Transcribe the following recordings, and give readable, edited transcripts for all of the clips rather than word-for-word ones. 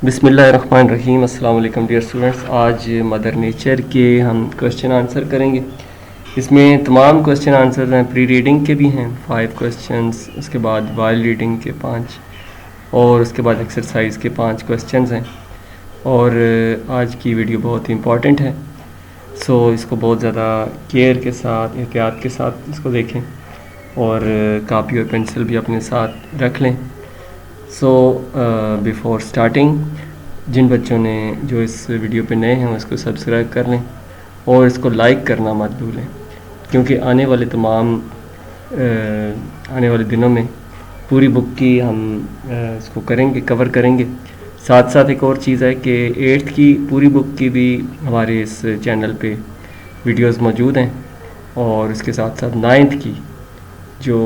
بسم اللہ الرحمن الرحیم۔ السلام علیکم ڈیئر اسٹوڈنٹس، آج مدر نیچر کے ہم کویشچن آنسر کریں گے۔ اس میں تمام کویشچن آنسر ہیں، پری ریڈنگ کے بھی ہیں 5 کویشچنس، اس کے بعد وائل ریڈنگ کے 5 اور اس کے بعد ایکسرسائز کے 5 کویشچنز ہیں۔ اور آج کی ویڈیو بہت ہی امپورٹنٹ ہے، سو اس کو بہت زیادہ کیئر کے ساتھ، احتیاط کے ساتھ اس کو دیکھیں اور کاپی اور پینسل بھی اپنے ساتھ رکھ لیں۔ سو بیفور اسٹارٹنگ، جن بچوں نے جو اس ویڈیو پہ نئے ہیں اس کو سبسکرائب کر لیں اور اس کو لائک کرنا مت بھولیں، کیونکہ آنے والے دنوں میں پوری بک کی ہم اس کو کور کریں گے۔ ساتھ ساتھ ایک اور چیز ہے کہ 8th کی پوری بک کی بھی ہمارے اس چینل پہ ویڈیوز موجود ہیں، اور اس کے ساتھ ساتھ 9th کی جو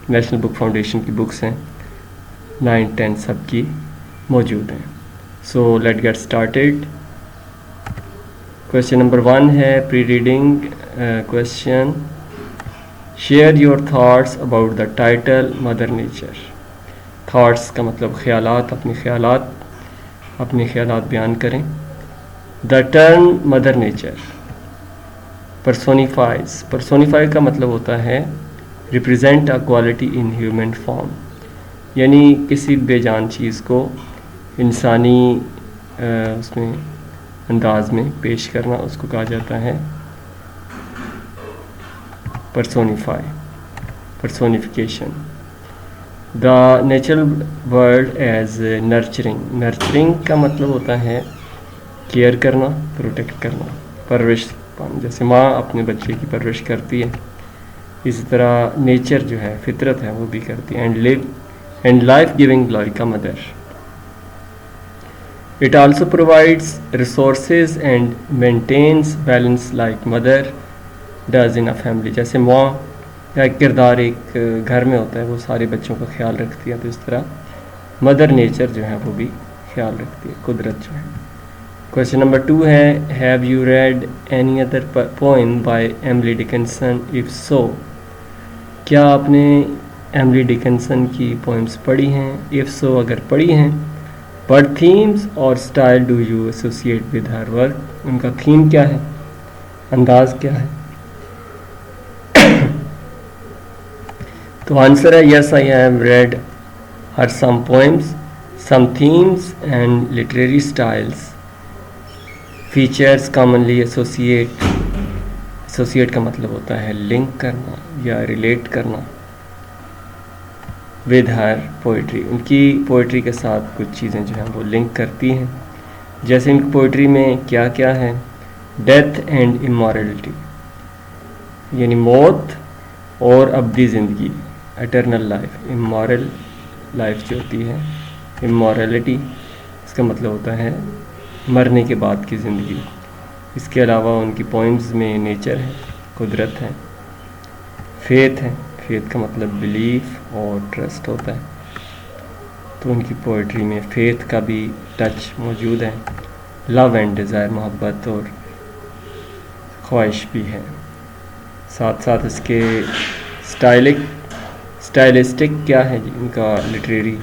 نیشنل بک فاؤنڈیشن کی بکس ہیں 9, 10 سب کی موجود ہیں۔ So let get started. Question number 1 ہے pre reading question, share your thoughts about the title mother nature. Thoughts کا مطلب خیالات، اپنے خیالات بیان کریں۔ The term mother nature personify کا مطلب ہوتا ہے represent a quality in human form, یعنی کسی بے جان چیز کو انسانی اس میں انداز میں پیش کرنا، اس کو کہا جاتا ہے personification. The natural world as nurturing کا مطلب ہوتا ہے کیئر کرنا، پروٹیکٹ کرنا، پرورش پانا، جیسے ماں اپنے بچے کی پرورش کرتی ہے، اسی طرح نیچر جو ہے، فطرت ہے، وہ بھی کرتی ہے۔ And life giving like a mother. It also provides resources and maintains balance like mother does in a family, جیسے ماں کا کردار ایک گھر میں ہوتا ہے، وہ سارے بچوں کا خیال رکھتی ہے، تو اس طرح مدر نیچر جو ہے وہ بھی خیال رکھتی ہے، قدرت جو ہے۔ کویشچن نمبر 2 ہے have you read any other poem by Emily Dickinson? If so, کیا آپ نے ایملی ڈکنسن کی پوئمز پڑھی ہیں؟ اف سو، اگر پڑھی ہیں، وٹ تھیمز اور style do you associate with her work? ان کا تھیم کیا ہے، انداز کیا ہے؟ تو آنسر ہے yes, I have read her some poems, some themes and literary styles features commonly associate کا مطلب ہوتا ہے لنک کرنا یا ریلیٹ کرنا، ود ہر پوئٹری، ان کی پوئٹری کے ساتھ کچھ چیزیں جو ہیں وہ لنک کرتی ہیں، جیسے ان کی پوئٹری میں کیا کیا ہے؟ ڈیتھ اینڈ امورلٹی، یعنی موت اور ابدی زندگی، اٹرنل لائف، امورل لائف جو ہوتی ہے، امورلٹی اس کا مطلب ہوتا ہے مرنے کے بعد کی زندگی۔ اس کے علاوہ ان کی پوئمز میں نیچر ہے، قدرت ہے، فیتھ ہے، فیتھ کا مطلب بلیف اور ٹرسٹ ہوتا ہے، تو ان کی پوئٹری میں فیتھ کا بھی ٹچ موجود ہے، لو اینڈ ڈیزائر، محبت اور خواہش بھی ہے۔ ساتھ ساتھ اس کے اسٹائلسٹک کیا ہے جی، ان کا لٹریری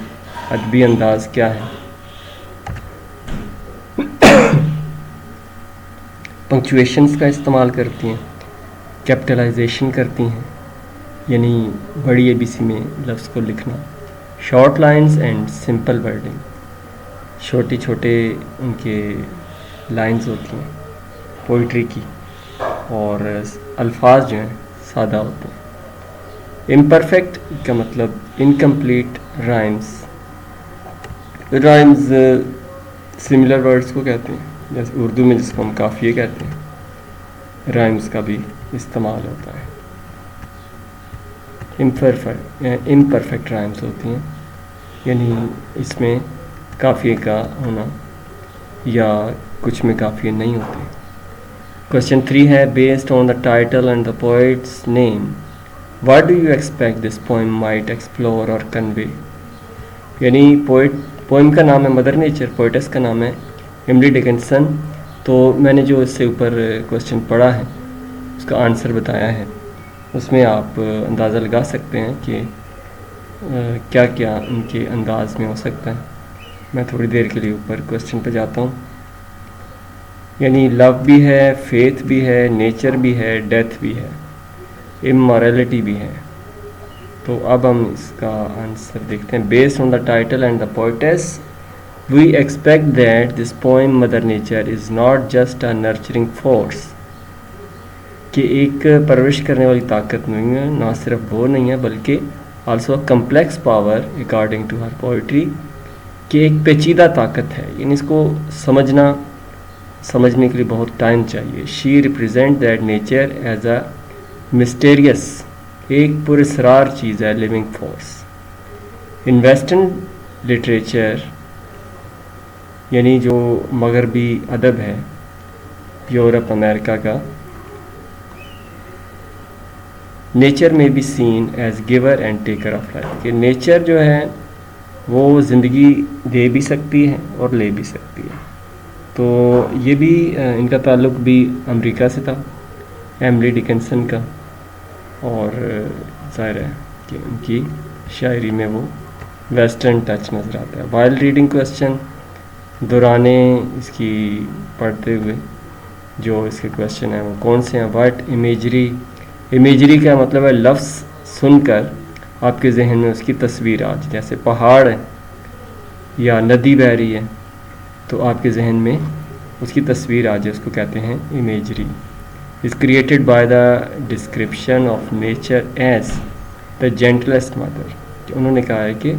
ادبی انداز کیا ہے؟ پنکچویشنز کا استعمال کرتی ہیں، کیپٹلائزیشن کرتی ہیں، یعنی بڑی اے بی سی میں لفظ کو لکھنا، short lines and simple wording, چھوٹے ان کے لائنز ہوتی ہیں پوئٹری کی، اور الفاظ جو ہیں سادہ ہوتے ہیں۔ امپرفیکٹ کا مطلب انکمپلیٹ رائمز سملر ورڈز کو کہتے ہیں، جیسے اردو میں جس کو ہم قافیے کہتے ہیں، رائمز کا بھی استعمال ہوتا ہے۔ امپرفیکٹ رائمز ہوتی ہیں، یعنی اس میں قافیے کا ہونا یا کچھ میں قافیے نہیں ہوتے۔ کویشچن 3 ہے based on the title and the poets name, what do you expect this poem might explore اور کنوے؟ یعنی پوئم کا نام ہے مدر نیچر، پوئٹس کا نام ہے ایملی ڈکنسن، تو میں نے جو اس سے اوپر کویشچن پڑھا ہے اس کا آنسر بتایا ہے، اس میں آپ اندازہ لگا سکتے ہیں کہ کیا کیا ان کے انداز میں ہو سکتا ہے. میں تھوڑی دیر کے لیے اوپر کوشچن پہ جاتا ہوں. یعنی لو بھی ہے، فیتھ بھی ہے، نیچر بھی ہے، ڈیتھ بھی ہے، امورالٹی بھی ہے. تو اب ہم اس کا آنسر دیکھتے ہیں. Based on the title and the poets we expect that this poem mother nature is not just a nurturing force, کہ ایک پرورش کرنے والی طاقت نہیں ہے، نہ صرف وہ نہیں ہے بلکہ also complex power according to her poetry, کہ ایک پیچیدہ طاقت ہے. یعنی اس کو سمجھنے کے لیے بہت ٹائم چاہیے. She represent that nature as a mysterious, ایک پراسرار چیز ہے، living force. In western literature, یعنی جو مغربی ادب ہے یورپ امریکہ کا، نیچر میں be seen as giver and taker of life, کہ نیچر جو ہے وہ زندگی دے بھی سکتی ہے اور لے بھی سکتی ہے. تو یہ بھی ان کا تعلق بھی امریکہ سے تھا، ایملی ڈکنسن کا، اور ظاہر ہے کہ ان کی شاعری میں وہ ویسٹرن ٹچ نظر آتا ہے. وائل ریڈنگ کویسچن، دورانے اس کی پڑھتے ہوئے جو اس کے کویسچن ہیں وہ کون سے ہیں؟ واٹ امیجری، امیجری کا مطلب ہے لفظ سن کر آپ کے ذہن میں اس کی تصویر آ جائے. جیسے پہاڑ ہے یا ندی بہہ رہی ہے تو آپ کے ذہن میں اس کی تصویر آ جائے، اس کو کہتے ہیں imagery. Is created by the description of nature as the gentlest mother, کہ انہوں نے کہا ہے کہ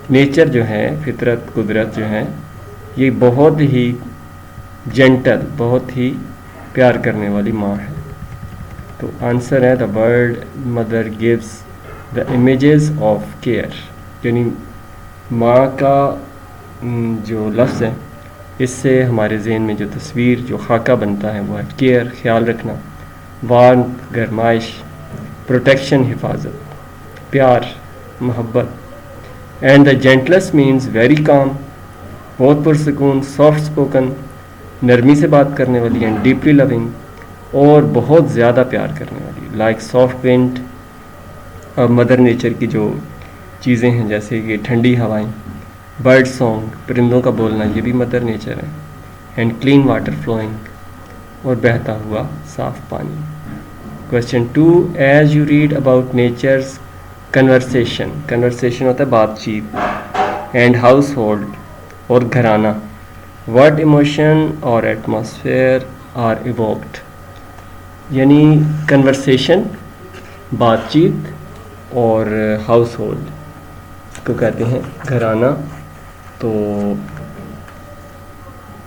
نیچر جو ہے، فطرت، قدرت جو ہے، یہ بہت ہی جینٹل، بہت ہی پیار کرنے والی ماں ہے. تو آنسر ہے the word mother gives the images of care, یعنی ماں کا جو لفظ ہے اس سے ہمارے ذہن میں جو تصویر، جو خاکہ بنتا ہے وہ ہے کیئر، خیال رکھنا، وارمتھ، گرمائش، پروٹیکشن، حفاظت، پیار، محبت. And the gentleness means very calm, بہت پرسکون، سافٹ اسپوکن، نرمی سے بات کرنے والی، اینڈ ڈیپلی لونگ، اور بہت زیادہ پیار کرنے والی. لائک سافٹ ونڈ، اب مدر نیچر کی جو چیزیں ہیں جیسے کہ ٹھنڈی ہوائیں، برڈ سانگ، پرندوں کا بولنا، یہ بھی مدر نیچر ہے. اینڈ کلین واٹر فلوئنگ، اور بہتا ہوا صاف پانی. Question 2، as you read about nature's conversation, conversation ہوتا ہے بات چیت، اینڈ ہاؤس ہولڈ، اور گھرانہ، واٹ ایموشن اور ایٹماسفیئر آر ایووکڈ. یعنی کنورسیشن، بات چیت، اور ہاؤس ہولڈ کو کہتے ہیں گھرانہ. تو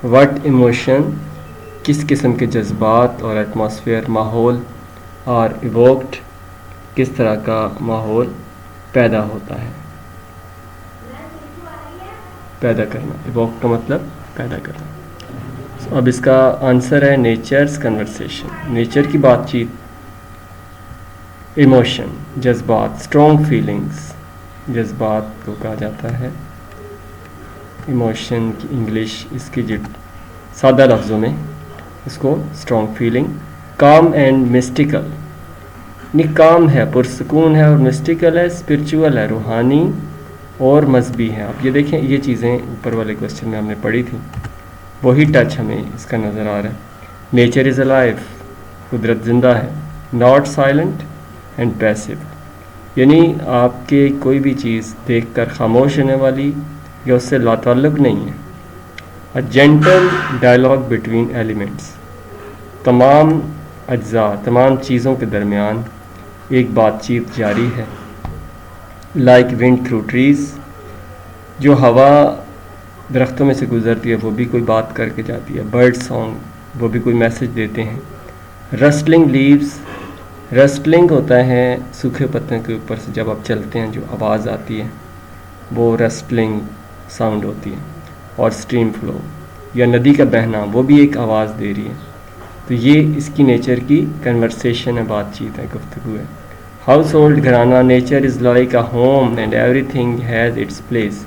واٹ ایموشن، کس قسم کے جذبات، اور ایٹماسفیئر، ماحول، آر ایووکڈ، کس طرح کا ماحول پیدا ہوتا ہے. پیدا کرنا، ایووک کا مطلب پیدا کرنا. اب اس کا آنسر ہے نیچرز کنورسیشن، نیچر کی بات چیت. ایموشن، جذبات، اسٹرانگ فیلنگس، جذبات کو کہا جاتا ہے ایموشن کی انگلش، اس کی سادہ لفظوں میں اس کو strong feeling. Calm and mystical, یعنی کام ہے، پرسکون ہے، اور مسٹیکل ہے، اسپرچول ہے، روحانی اور مذہبی ہے. آپ یہ دیکھیں، یہ چیزیں اوپر والے کویسچن میں ہم نے پڑھی تھیں، وہی ٹچ ہمیں اس کا نظر آ رہا ہے. نیچر از الائیو، قدرت زندہ ہے. ناٹ سائلنٹ اینڈ پیسو، یعنی آپ کے کوئی بھی چیز دیکھ کر خاموش ہونے والی یا اس سے لاتعلق نہیں ہے. اے جینٹل ڈائلاگ بٹوین ایلیمنٹس، تمام اجزاء، تمام چیزوں کے درمیان ایک بات چیت جاری ہے. لائک ونڈ تھرو ٹریز، جو ہوا درختوں میں سے گزرتی ہے وہ بھی کوئی بات کر کے جاتی ہے. برڈ سانگ، وہ بھی کوئی میسج دیتے ہیں. رسٹلنگ لیوز، رسٹلنگ ہوتا ہے سوکھے پتوں کے اوپر سے جب آپ چلتے ہیں جو آواز آتی ہے وہ رسٹلنگ ساؤنڈ ہوتی ہے. اور اسٹریم فلو یا ندی کا بہنا، وہ بھی ایک آواز دے رہی ہے. تو یہ اس کی نیچر کی کنورسیشن ہے، بات چیت ہے، گفتگو ہے. ہاؤس ہولڈ، گھرانہ، nature is like a home and everything has its place,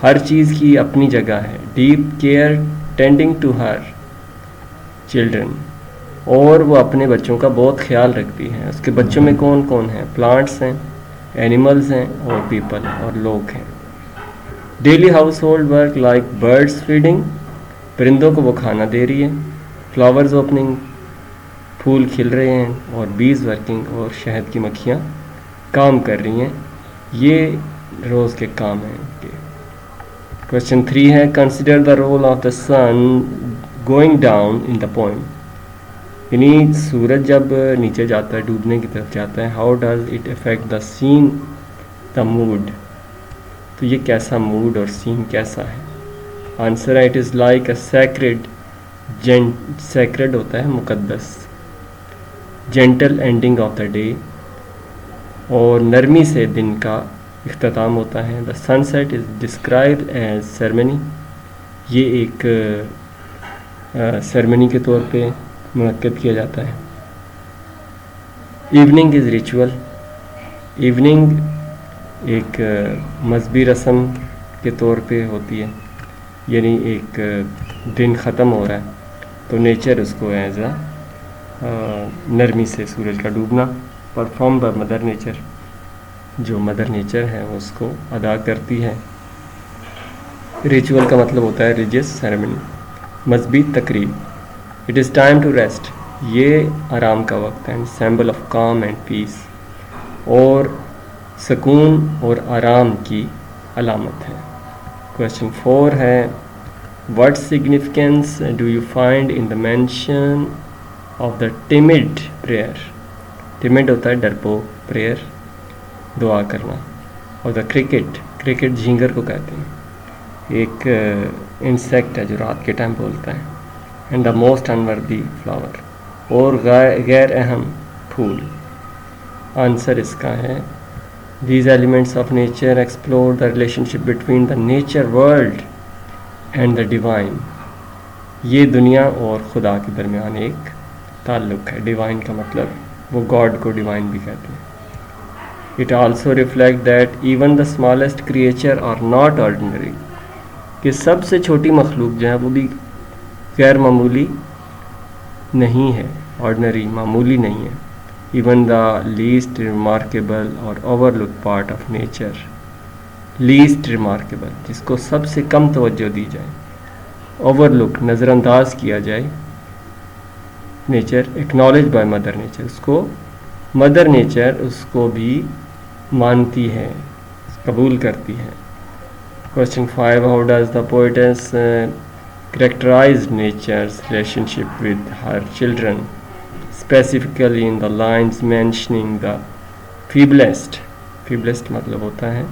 ہر چیز کی اپنی جگہ ہے. Deep care tending to her children, اور وہ اپنے بچوں کا بہت خیال رکھتی ہے. اس کے بچوں میں کون کون ہیں؟ پلانٹس ہیں، اینیملز ہیں اور پیپل اور لوگ ہیں. Daily household work like birds feeding, پرندوں کو وہ کھانا دے رہی ہے. فلاورز اوپننگ, پھول کھل رہے ہیں. اور بیز ورکنگ, اور شہد کی مکھیاں کام کر رہی ہیں. یہ روز کے کام ہیں ان کے. کویشچن 3 ہے consider the role of the sun going down in the poem, یعنی سورج جب نیچے جاتا ہے, ڈوبنے کی طرف جاتا ہے, how does it affect the scene the mood, تو یہ کیسا موڈ اور سین کیسا ہے. آنسر ہے it is like a sacred, sacred ہوتا ہے مقدس, gentle ending of the day, اور نرمی سے دن کا اختتام ہوتا ہے. The sunset is described as ceremony, یہ ایک سیرمنی کے طور پہ منعقد کیا جاتا ہے. ایوننگ از ریچول, ایوننگ ایک مذہبی رسم کے طور پہ ہوتی ہے, یعنی ایک دن ختم ہو رہا ہے تو نیچر اس کو ایز اے نرمی سے سورج کا ڈوبنا پرفارم بائی مدر نیچر, جو مدر نیچر ہے وہ اس کو ادا کرتی ہے. ریچول کا مطلب ہوتا ہے ریلیجیس سیریمنی, مذہبی تقریب. It is time to rest, یہ آرام کا وقت ہے. Symbol of calm and peace, اور سکون اور آرام کی علامت ہے. کویشچن 4 ہے what significance do you find in the mention of the tamed prayer, tamed ہوتا ہے ڈرپوک, پریئر دعا کرنا. اور دا کرکٹ, کرکٹ جھینگر کو کہتے ہیں, ایک انسیکٹ ہے جو رات کے ٹائم بولتا ہے. اینڈ دا موسٹ انوردی فلاور, اور غیر اہم پھول. آنسر اس کا ہے these elements of nature explore the relation ship between the nature world and the divine, یہ دنیا اور خدا کے درمیان ایک تعلق ہے. ڈیوائن کا مطلب وہ گاڈ کو ڈیوائن بھی کہتے ہیں. It also reflects that even the smallest creature are not ordinary, کہ سب سے چھوٹی مخلوق جو ہے وہ بھی غیر معمولی نہیں ہے, آرڈنری معمولی نہیں ہے. even the least remarkable or overlooked part of nature, least remarkable جس کو سب سے کم توجہ دی جائے, overlook نظر انداز کیا جائے, nature acknowledged by mother nature, اس کو مدر نیچر اس کو بھی مانتی ہے, قبول کرتی ہے. Question 5 how does the poetess characterize nature's relationship with her children, specifically in the lines mentioning the feeblest, feeblest مطلب ہوتا ہے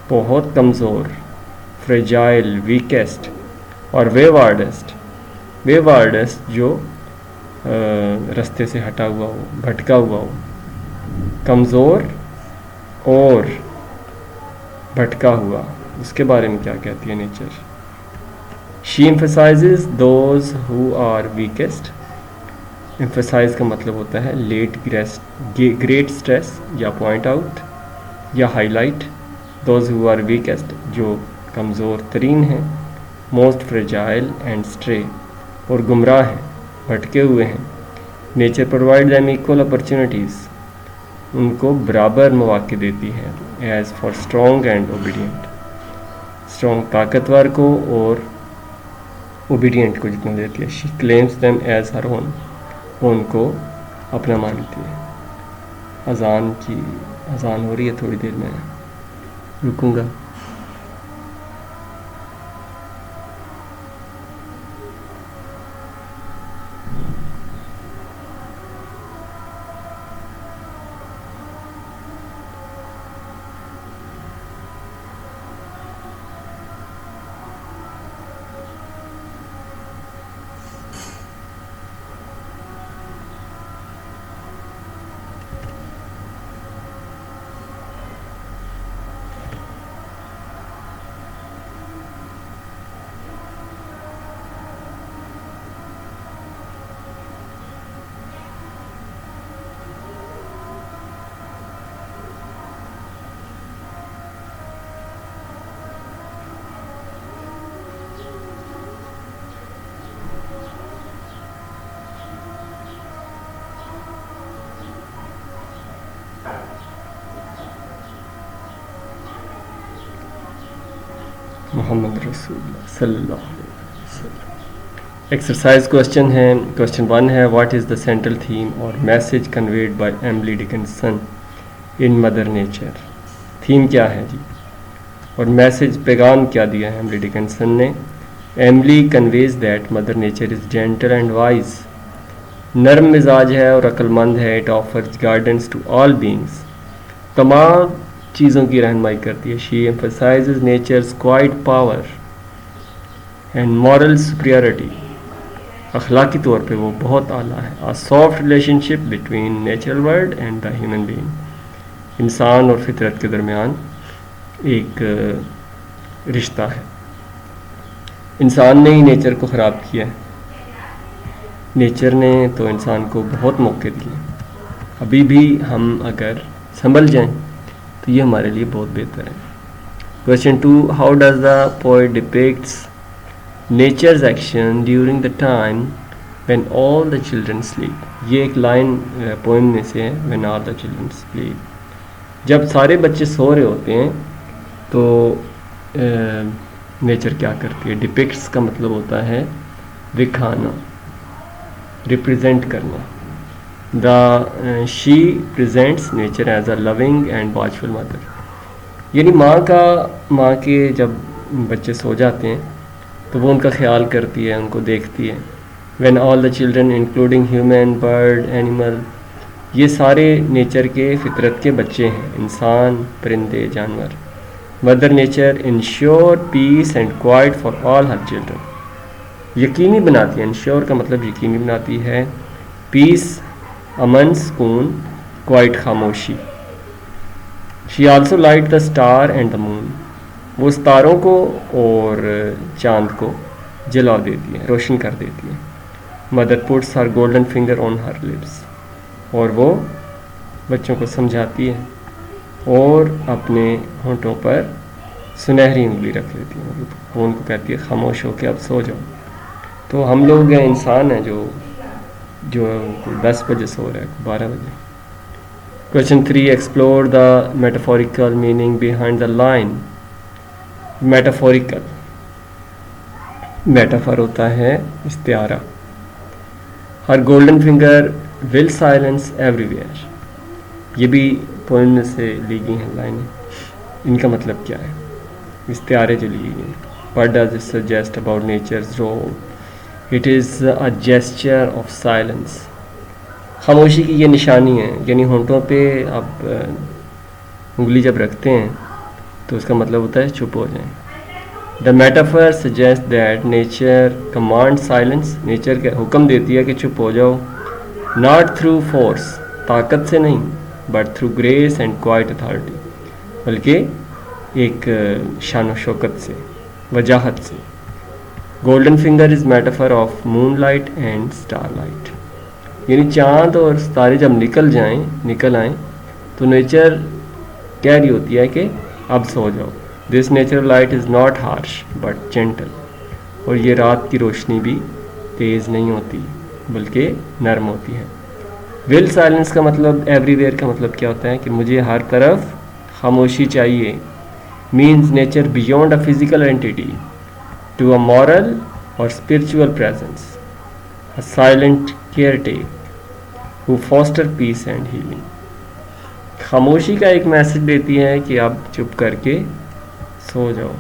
بہت کمزور, fragile, weakest, اور waywardest, waywardest جو رستے سے ہٹا ہوا ہو, بھٹکا ہوا ہو. کمزور اور بھٹکا ہوا, اس کے بارے میں کیا کہتی ہے nature. She emphasizes those who are weakest, emphasize کا مطلب ہوتا ہے لیٹ گریٹ اسٹریس یا پوائنٹ آؤٹ یا high light. those who are weakest جو کمزور ترین ہیں, most fragile and stray اور گمراہ ہیں, بھٹکے ہوئے ہیں. Nature provide them equal opportunities, ان کو برابر مواقع دیتی ہے. as for strong and obedient, strong طاقتور کو اور obedient کو جتنا دیتی ہے. she claims them as her own, وہ ان کو اپنا مانتی ہے. اذان ہو رہی ہے, تھوڑی دیر میں رکوں گا. محمد رسول اللہ صلی اللہ علیہ وسلم. ایکسرسائز کوشچن ہے. کوشچن 1 ہے what is the central theme اور message conveyed by Emily Dickinson in mother nature. Theme کیا ہے جی اور میسج پیغام کیا دیا ہے ایملی ڈکنسن نے. Emily conveys that mother nature is gentle and wise. نرم مزاج ہے اور عقل مند ہے. It offers guidance to all beings. تمام چیزوں کی رہنمائی کرتی ہے. She emphasizes nature's quiet power and moral superiority. اخلاقی طور پہ وہ بہت اعلیٰ ہے. A soft relationship between natural world and the human being. انسان اور فطرت کے درمیان ایک رشتہ ہے. انسان نے ہی نیچر کو خراب کیا ہے. نیچر نے تو انسان کو بہت موقع دیے. ابھی بھی ہم اگر سنبھل جائیں تو یہ ہمارے لیے بہت بہتر ہے. Question 2 how does the poet depicts nature's action during the time when all the children sleep. یہ ایک لائن پوئم میں سے ہے when all the children sleep. جب سارے بچے سو رہے ہوتے ہیں تو نیچر کیا کرتی ہے. ڈپکٹس کا مطلب ہوتا ہے دکھانا, ریپریزنٹ کرنا. The she presents nature as a loving and watchful mother. یعنی ماں کے جب بچے سو جاتے ہیں تو وہ ان کا خیال کرتی ہے, ان کو دیکھتی ہے. When all the children including human bird animal, یہ سارے نیچر کے فطرت کے بچے ہیں, انسان پرندے جانور. Mother nature ensure peace and quite for all her children. یقینی بناتی ہے, انشور کا مطلب یقینی بناتی ہے, پیس امن سکون, کوائٹ خاموشی. She also light the star and the moon. وہ ستاروں کو اور چاند کو جلا دیتی ہے, روشن کر دیتی ہے. مدر پٹس ہر گولڈن فنگر آن ہر لپس. اور وہ بچوں کو سمجھاتی ہے اور اپنے ہونٹوں پر سنہری انگلی رکھ لیتی ہے. وہ ان کو کہتی ہے خاموش ہو کے اب سو جاؤ. تو ہم لوگ انسان ہیں جو 10 بجے سو رہے ہیں, 12 بجے. Question 3 explore the metaphorical meaning behind the line. Metaphorical, metaphor ہوتا ہے استعارہ. ہر golden finger will silence everywhere. یہ بھی پوئم میں سے لی گئی ہیں لائنیں. ان کا مطلب کیا ہے, استعارے جو لی گئی ہیں. What does it suggest about nature's role. It is a gesture of silence. خاموشی کی یہ نشانی ہے, یعنی ہونٹوں پہ آپ انگلی جب رکھتے ہیں تو اس کا مطلب ہوتا ہے چپ ہو جائیں. The metaphor suggest that nature command silence. Nature کا حکم دیتی ہے کہ چپ ہو جاؤ. ناٹ تھرو فورس, طاقت سے نہیں, but through grace and quiet authority, بلکہ ایک شان و شوکت سے, وجاہت سے. Golden finger is metaphor of moonlight and starlight. یعنی چاند اور ستارے جب نکل آئیں تو نیچر کہہ رہی ہوتی ہے کہ اب سو جاؤ. This natural light is not harsh but gentle. اور یہ رات کی روشنی بھی تیز نہیں ہوتی بلکہ نرم ہوتی ہے. ول سائلنس کا مطلب ایوری ویئر کا مطلب کیا ہوتا ہے کہ مجھے ہر طرف خاموشی چاہیے. Means nature beyond a physical entity to a moral or spiritual presence, a silent caretaker who foster peace and healing. خاموشی کا ایک میسج دیتی ہے کہ آپ چپ کر کے سو جاؤ.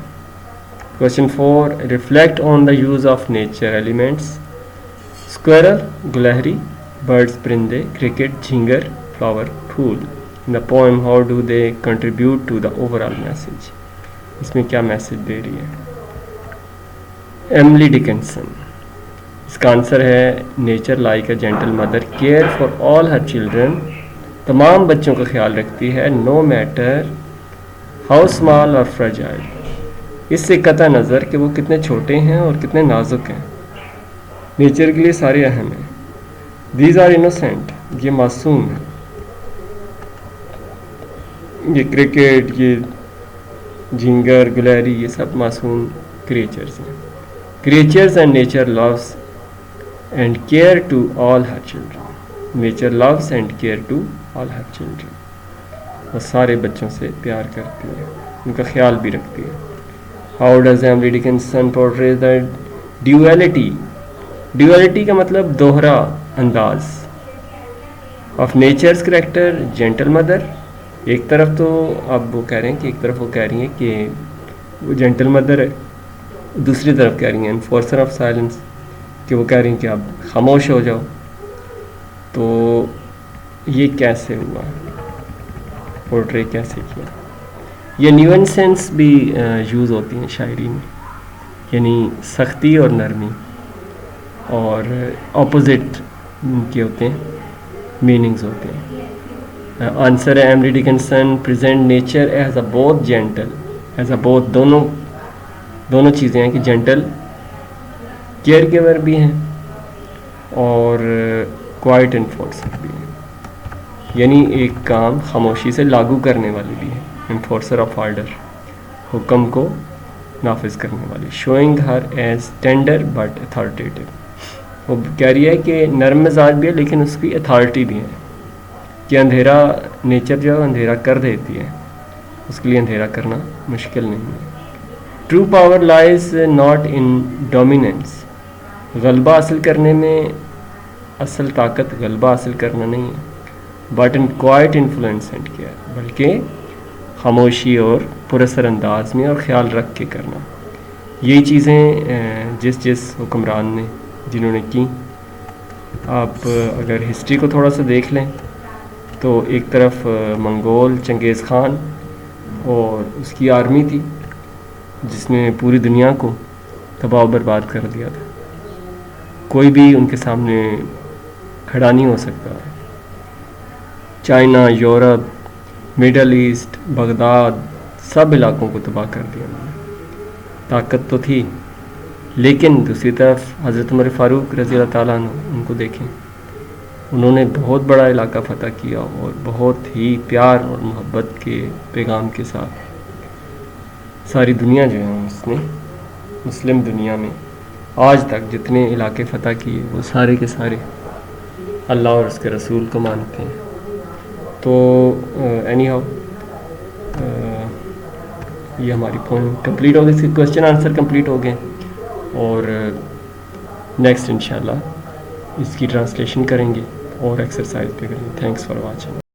Question 4 reflect on the use of nature elements. Squirrel گلہری, برڈز پرندے, کرکٹ جھینگر, فلاور پھول. In the poem how do they contribute to the overall message. اس میں کیا میسج دے رہی ہے ایملی ڈکنسن. اس کا آنسر ہے nature like a gentle mother care for all her children. تمام بچوں کا خیال رکھتی ہے نو میٹر ہاؤ اسمال اور فریجائل. اس سے قطع نظر کہ وہ کتنے چھوٹے ہیں اور کتنے نازک ہیں. نیچر کے لیے سارے اہم ہیں. دیز آر انوسینٹ, یہ معصوم ہے. یہ کرکٹ, یہ جھینگر, گلہری, یہ سب معصوم کریچرز ہیں. Creatures and nature loves and care to all her children. Nature loves and care to all her children. وہ سارے بچوں سے پیار کرتی ہے, ان کا خیال بھی رکھتی ہے. How does Emily Dickinson portray the duality? Duality کا مطلب دوہرا انداز of nature's character, gentle mother. ایک طرف تو اب وہ کہہ رہے ہیں کہ ایک طرف وہ کہہ رہی ہیں کہ وہ جینٹل مدر ہے, دوسری طرف کہہ رہی ہیں انفورسر آف سائلنس, کہ وہ کہہ رہی ہیں کہ آپ خاموش ہو جاؤ. تو یہ کیسے ہوا, پورٹری کیسے کیا؟ یہ نیوئنسنس بھی یوز ہوتی ہیں شاعری میں, یعنی سختی اور نرمی, اور اپوزٹ کے ہوتے ہیں, میننگز ہوتے ہیں. آنسر ہے Emily Dickinson present nature as a بہت جینٹل, ایز اے بہت دونوں چیزیں ہیں کہ جینٹل کیئر گیور بھی ہیں اور کوائٹ انفورسر بھی ہیں, یعنی ایک کام خاموشی سے لاگو کرنے والی بھی ہے, انفورسر آف آرڈر, حکم کو نافذ کرنے والی. شوئنگ her as tender but authoritative, وہ کہہ رہی ہے کہ نرم مزاج بھی ہے لیکن اس کی اتھارٹی بھی ہے, کہ اندھیرا نیچر جو ہے اندھیرا کر دیتی ہے, اس کے لیے اندھیرا کرنا مشکل نہیں ہے. True power لائز not in dominance, غلبہ حاصل کرنے میں اصل طاقت غلبہ حاصل کرنا نہیں ہے, but in quite influence and care, بلکہ خاموشی اور پر اثر انداز میں اور خیال رکھ کے کرنا. یہی چیزیں جس حکمران نے جنہوں نے کی. آپ اگر ہسٹری کو تھوڑا سا دیکھ لیں تو ایک طرف منگول چنگیز خان اور اس کی آرمی تھی جس نے پوری دنیا کو تباہ و برباد کر دیا تھا, کوئی بھی ان کے سامنے کھڑا نہیں ہو سکتا. China, Europe, Middle East, Baghdad, سب علاقوں کو تباہ کر دیا انہوں نے. طاقت تو تھی, لیکن دوسری طرف حضرت عمر فاروق رضی اللہ تعالیٰ عنہ, ان کو دیکھیں, انہوں نے بہت بڑا علاقہ فتح کیا اور بہت ہی پیار اور محبت کے پیغام کے ساتھ ساری دنیا جو ہے اس نے, مسلم دنیا میں آج تک جتنے علاقے فتح کیے وہ سارے کے سارے اللہ اور اس کے رسول کو مانتے ہیں. تو اینی ہاؤ یہ ہماری پوائنٹ کمپلیٹ ہو گئی, اس کے کوشچن آنسر کمپلیٹ ہو گئے, اور نیکسٹ انشاءاللہ اس کی ٹرانسلیشن کریں گے اور ایکسرسائز پہ کریں گے. Thanks for watching.